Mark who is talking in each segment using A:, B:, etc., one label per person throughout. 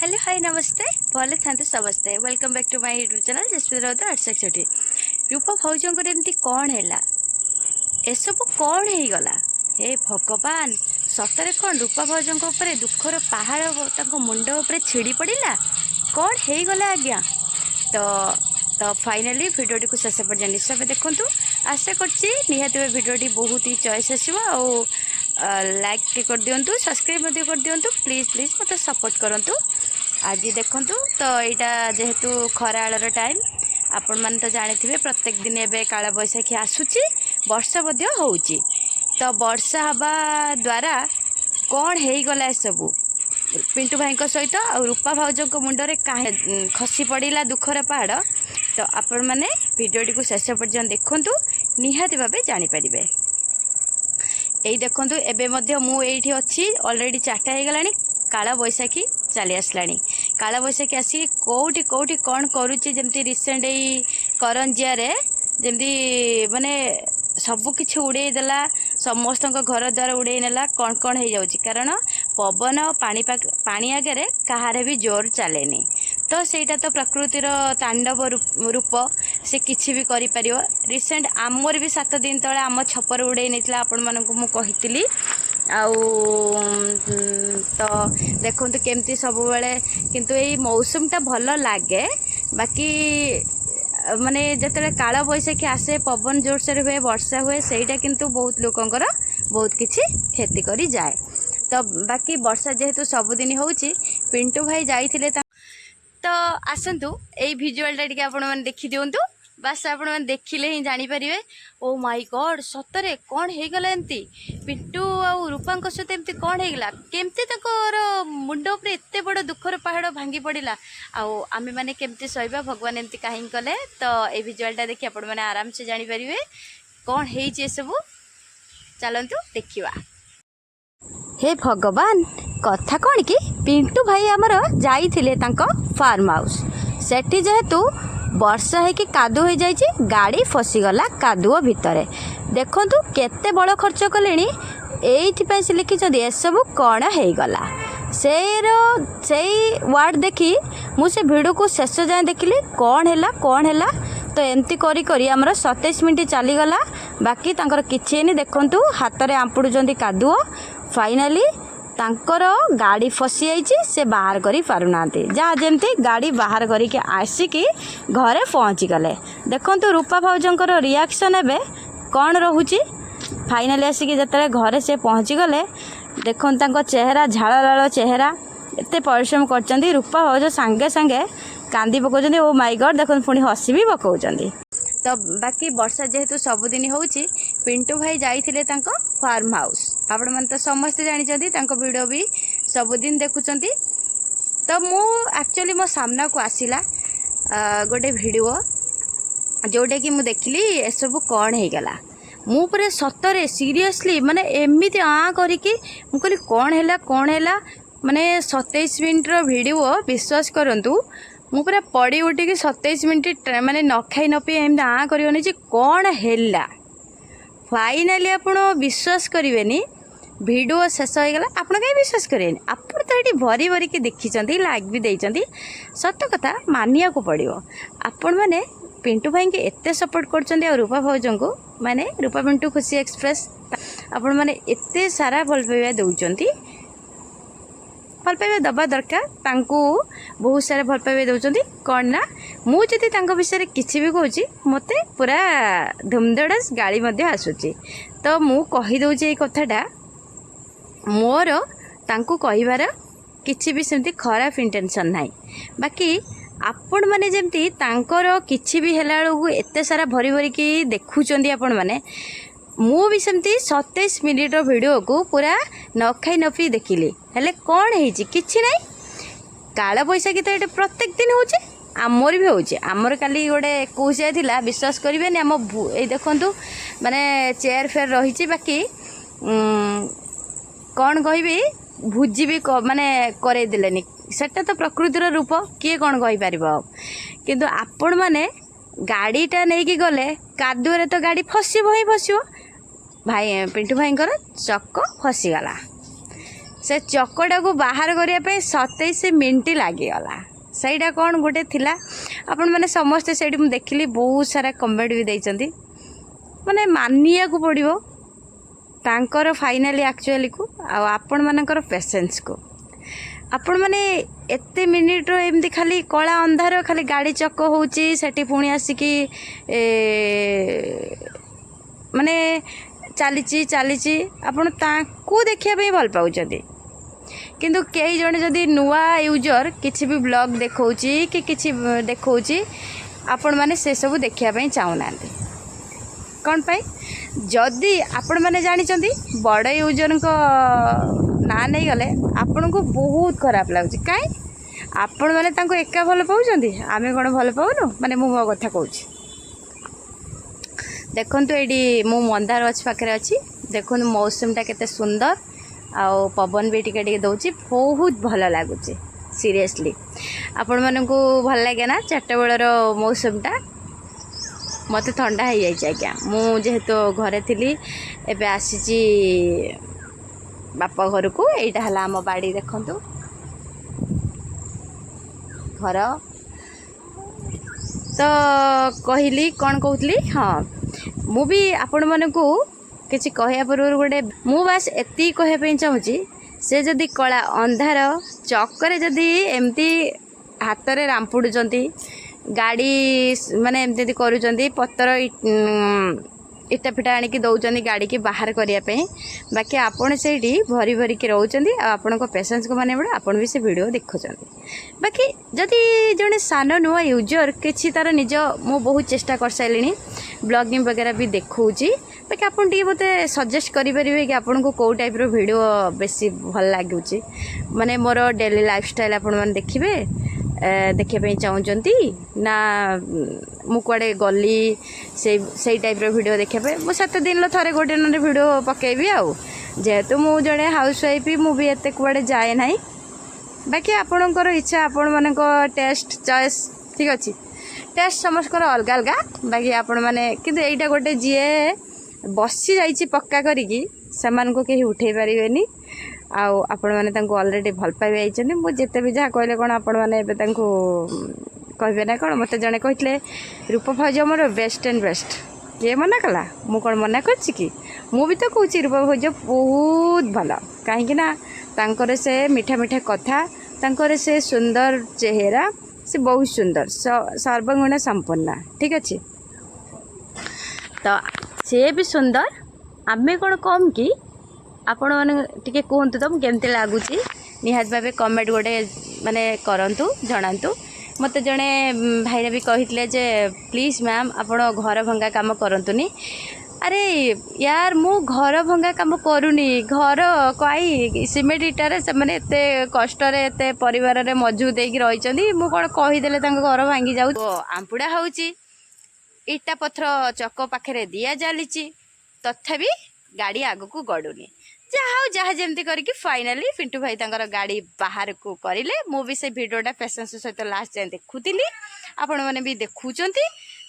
A: Hello hi नमस्ते भले था समस्ते welcome back to my YouTube channel Jaspreet Raut 861 Rupa भाउजंकर एमती कौन है एसबू कौन हो गला हे भगवान सतरे कौन रूपा भाउजों दुखर पहाड़ मुंड उपर छिड़ी पड़ा कौन हो गला आज्ञा तो फाइनाली भिडियोटी को शेष पर्यटन निश्चय देखूँ आशा कर भिडियोटी बहुत ही चॉइस आसो लाइक कर दिंतु सब्सक्राइब कर दिंतु प्लीज प्लीज मत सपोर्ट करूँ आज देखूँ तो यहाँ जेहेतु खराआलर टाइम आपण मैंने तो जानी प्रत्येक दिन एवं काल बैशाखी आसूची वर्षा होउची तो वर्षा हवा द्वारा कौन हो गला सबू पिंटू भाई सहित आ रूपा भाउजों मुंडरे कहीं खसी पड़ा दुखर पहाड़ तो आपण मैंने भिडियोटी को शेष पर्यटन देखूँ निहाती भाव जानीपर यही देखूँ एवं मुझे अच्छी अलरेडी 4टा हो गला काला बैशाखी चली आसलानी काला बैशाखी आसिक कौटी कौटी कौन करुच्ची जमती रिसेंट यही करंजिया जमती माने सबु किछि उड़े देला समस्त घर द्वार उड़े नेला कौन कौन हो जाउची कारण पवन और पानी आगे कहारे भी जोर चलेनी तो सेटा तो प्रकृतिर तांडव रूप से किछि भी करि परियो रिसेंट आमर भी 7 दिन तले आम छपर उड़े नेतला आपण मानकु मु कहितली आउ तो देखो केमती सब बेले किंतु यही मौसमटा भल लगे बाकी माने जिते काल बैशाखी आसे पवन जोरसोर हुए वर्षा हुए सहीटा किंतु बहुत लोकंकर बहुत किछि क्षति करी जाए तो बाकी वर्षा जेहेतु सबुदिन होउची पिंटू भाई जाइथिले तो आसतु यही भिजुआलटा टिके आपण माने देखि दियंतु बास आपण माने देखिले ही जानी परिवे ओ माय गॉड सतरे कौन हो गला एमती पिंटू आ रूपा सहित एमती कौन हो गला केमती तकर मुंड उपर एते बड़ दुखर पहाड़ भांगी पड़ा आमे माने केमती सहबा भगवान एमती कहीं कले तो ये भिजुआलटा देखि आपण माने आराम से जानी परिवे कौन हे सब चलतु देखिवा हे भगवान कथा कौन कि पिंटू भाई आमर जाइथिले तांको फार्म हाउस सेठी जेहेतु वर्षा है कि कादु हो जाइए गाड़ी फसीगला कादुओ भितर देखु केते बड़ खर्च कले ये से लिखिं एसबू कौन हो गला से वार्ड देखी मुझे भिडियो को शेष जाए देखिली कौन है तो एमती करी करी आमर 27 मिनट चलीगला बाकी तांकर किछि नहीं देखु हाथ में आंपुड़ुंट कादुओ फाइनाली तांकर गाड़ी फसी जाइए से बाहर करी पारुना जहाँ जमती गाड़ी बाहर करके आसिकी घरे पहुँची गले देखो रूपा भाउजंकर रिएक्शन एवं कौन रोची फाइनाली आसिकी जिते घरे से पहुँची गले देखो चेहरा झाड़ लाल चेहरा एत परिश्रम कर रूपा भाउज सांगे सांगे कांदी पकाउछन्ती ओ माय गॉड देखो पुणी हसी भी पकाउछन्ती तो बाकी वर्षा जेहेतु सबुदिन होउची पिंटू भाई जाइथिले तांको फार्म हाउस आपण मन तो समस्त जानिछन्ती तांको वीडियो भी सबुदिन देखुछन्ती तो मु एक्चुअली मो सामना को आसिला गोटे वीडियो जोटे कि मु देखली ए सब कौन हो गला मु पूरे सतरे सीरियसली माने एमिति करिकी मु कहली कौन है माने 27 मिनट वीडियो विश्वास करंतु मु पूरा पड़ी उठिकी 27 मिनट माने न खाई न पी एम करनी कौन है फाइनाली आपण विश्वास करेनि वीडियो शेष हो गला आपण कहीं विश्वास करेनि आपण तो ये भरी भरी की देखी लाइक भी देइचंती सत कथा मानिया को पड़ो आपण मैंने पिंटू भाई के एते सपोर्ट कर रूपा भाउजों को माने रूपा पिंटू खुशी एक्सप्रेस आपण मैंने एते सारा भल पाइबा दौरान भल पाइबा दबा दरकार तांकू बहुत सारा भल पाइबा दौरान कौन ना मुझे विषय किसी भी कहूँ मत पूरा धूमधड़ास गाड़ी आसूची तो मु कहीदे कथाटा मोर तांकू कहिबार किसी भी सेमती खराब इंटेंशन ना बाकी आपण मैंने जमती तांकर किसी भी हेला बेलू एते सारा भरी भरी की देखुंत आपण मैंने मु भी सेमती 27 मिनिट वीडियो को पूरा न खाई न पी देखिली हेले कौन है किछि नहीं काला बैशाखी तो ये प्रत्येक दिन होचे आमर भी होचे आमर काली गोटे 21 जाइथिला विश्वास करेनि आम ए देखंतु माने चेयर फेयर रही बाकी कौन कहबी भुजी भी माने करे देलेनी सेटा तो प्रकृतिर रूप किए कौन कहि परिबो किंतु आपण माने गाड़ीटा नहीं कि गले कादुरे तो गाड़ी फसिबो ही फसिबो भाई पिंटू भाई चक फसीगला से चकटा को बाहर करने 27 मिनट लगिगला सहीटा कौन गोटे थिला आपण मैंने समस्ते से देखिली बहुत सारा कमेंट भी देइचंती माने मानिया को पड़िबो तांकर फाइनाली एक्चुअली को आपण मानकर पेशेंस को आपण माने एते मिनिट रो एमती खाली कला अंधार खाली गाड़ी चक्क होउची सेठी पुणी आसिकी माने चलीची आपण तांको देखिया पे भल पाउचंती किंतु कई जने जदि नुआ यूजर किसी भी ब्लॉग देखौची कि किसी देखौची आपण माने से सब देखिया पे चाहूना कौन पाई जदि आपण माने जानिचंती बड़ यूजर को ना नहीं गले आपण को बहुत खराब लगुच कहीं आपण माने तांको एका भल पाउचंती आमे कोन भल पाउनु माने मु मो कथा कहूची देखंतु एडी मु मंदार गछ पाखरे अछि देखंतु मौसमटा केते सुंदर आउ पवन भी टिके टिके दउची बहुत भल लागुची सीरियसली आपण मानकू भल लागे ना चारटा बेलर मौसमटा मत ठंडा हो जाए आज्ञा मुझेतु घरे थी एबे आसी बापा घर को यहीटा है आम बाड़ी देखु घर तो कहली कौन कहली हाँ मु भी आपण मानकू किसी कहया पूर्व गोटे मु बास एति कहवाई चाहूँगी से जदि कला अंधार चक्कर जदि एमती हाथ में रामपुड़ुंट गाड़ी माने एमती करुँच पत्तर इटा फिटा आनिकी दौरान गाड़ी की बाहर करने बाकी आपड़ से भरी भरी के रोचंदी आपण पेशेंस को माने बड़ा आपण भी से वीडियो देखुं बाकी जदि जड़े सान नुआ यूजर किसी तार निज मु बहुत चेष्टा कर सारे ब्लॉगिंग वगैरह भी देखौची बाकी आपन टी मते सजेस्ट करि परिबे कि आपन को को टाइप रो वीडियो बेसी भल लागुची माने मोर डेली लाइफस्टाइल आपन मन देखिबे देखिया पे चाहूचंती ना मु कुआडे गली से टाइप रो वीडियो देखिया पे मु 7 दिन लो थरे गोटे न वीडियो पकेबी आउ जेहेतु मु जड़े हाउस वाइफ मु भी एते कुआडे जाए नाही बाकी आपणकर इच्छा आपण मानक टेस्ट चॉइस ठीक अच्छी टेस्ट समस्त अलग अलग बाकी आपण माने किंतु एटा गोटे जीए बसी जाइए पक्का करिकी सेमान को कहीं उठे पारे आउ आपण मैंने अलरेडी भल पाई आई मुझे भी जहाँ कहले कौन आपण मैंने कहे ना कौन मत जड़े कहते रूप भौज मोर बेस्ट एंड बेस्ट किए मना कला मु कौन मना कि मु भी तो कहूँ रूप भौज बहुत भल कहीं से मीठा मीठा कथा तांकर से सुंदर चेहरा से बहुत सुंदर सर्वगुण संपन्न ठीक अच्छे तो सी भी सुंदर आमे कौन कम कि आपण मैंने टी कहतु तो केमती लगुच निहात भाव कमेंट गोटे माने करंतु जनातु मत जड़े भाईने भी कही जे प्लीज मैम आपण घर भंगा काम करंतुनी अरे यार मु घर भंगा काम करूनी घर कई सिमेंट इटारे से माने एते कष्ट एत परिवार रे मजबूत होगी रही मु कौन कहीदेले घर भांगी जाऊ आंपुड़ा होची इटा पत्थर चक पाखे दिया जाली तथापि गाड़ी आग को गड़ुनी जहाँ जमती करके फाइनाली पिंटू भाई तांकर गाड़ी बाहर को करें मुझे से भिडटा पेशेंस सहित लास्ट जाए देखुली आपण मैंने भी देखुंती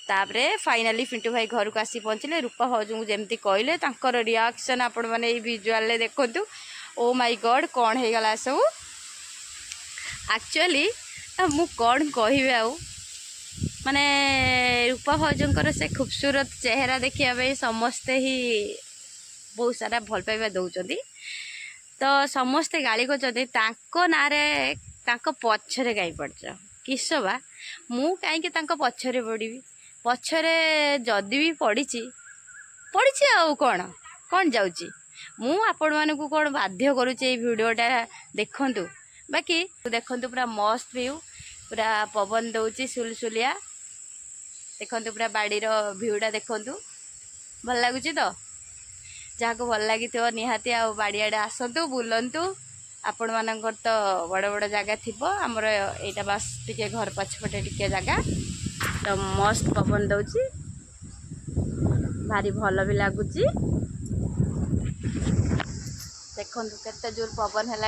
A: तापरे फाइनाली पिंटू भाई घर को आसी पहुँचले रूपा भाउज को जमती कहले तांकर रिएक्शन आपण मैंने विजुअल देखु ओ माय गॉड कौन हो गला सब एक्चुअली मु कौन कहि आउ माने रूपा भाउजंकर से खूबसूरत चेहरा देखिया समस्ते ही बहुत सारा भल पाइबा दौरान तो समस्ते गाली कर ना पछरे कहीं पड़च किसबा मु कहीं पछरे पड़ी पछरे जदि भी पड़ी आउ कौन कौन जाऊँगी मु आपण मानक कौन बाध्य करुचे भिडटा देखु बाकी देखु पूरा मस्त व्यू पूरा पवन दौची सुलसुलिया देखु पूरा बाड़ी भ्यूटा देखु भल लगुच तो जहाँ को भल लगी निहाती आ बाड़ियाड़े आसतु बुलंतु आपण मानकर तो बड़ बड़ जगह थी आमर यहाँ बास टिके घर पछपटे टिके जगह तो मस्त पवन दौची भारी भल भी लगुच देखु केते जोर पवन है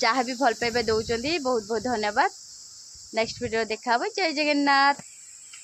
A: जहाँ भी भल पाइबा दौरान बहुत बहुत धन्यवाद नेक्स्ट वीडियो देखा जय जगन्नाथ।